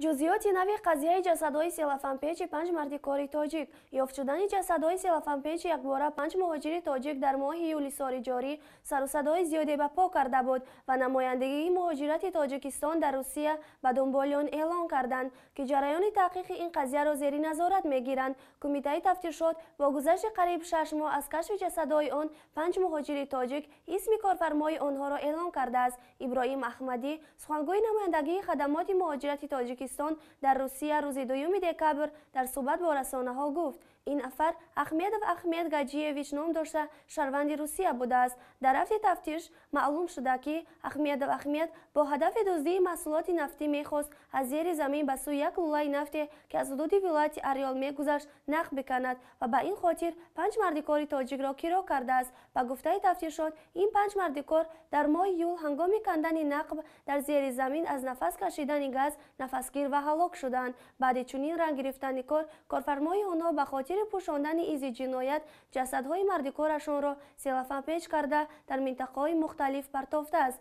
ҷузъиёти нави қазияи ҷасадҳои селафанпечи 5 марди кори тоҷик. ёфт шудани ҷасадҳои селафанпечи якбора 5 муҳоҷири тоҷик дар моҳи июли соли ҷорӣ сарусадои зиёде ба по карда буд ва намояндагии муҳоҷирати Тоҷикистон дар Русия ба дунболи он эълон карданд, ки ҷараёни таҳқиқи ин қазияро зери назорат мегиранд. Кумитаи тафтишот бо гузашти қариб 6 моҳ аз кашфи ҷасадҳои он 5 муҳоҷири тоҷик исми корфармои онҳоро эълон кардааст. Иброҳим Аҳмадӣ, сухангӯи намояндагии хадамоти муҳоҷирати Тоҷикистон дар Русия рӯзи 2 декабр дар суҳбат бо расонаҳо гуфт: ин нафар Ахмедов Ахмед Гаджиевич ном дошта шаҳрванди Русия будааст. Дар рафти тафтиш маълум шуда, ки Ахмедов Ахмед бо ҳадафи дуздии маҳсулоти нафтӣ мехост аз зери замин ба сӯи як лӯлаи нафте, ки аз ҳудуди вилояти Орёл мегузашт, нақб биканад ва ба ин хотир 5 мардикори тоҷикро киро кардааст. Ба гуфтаи тафтишот, ин 5 мардикор дар моҳи июл ҳангоми кандани нақб дар зери замин аз нафас кашидани газ нафасгир ва ҳалок шуданд. баъди чунин ранг гирифтани кор, корфармои онҳо ба хотири пӯшондани изи ҷиноят ҷасадҳои мардикорашонро селафанпеч карда дар минтақаҳои мухталиф партофтааст.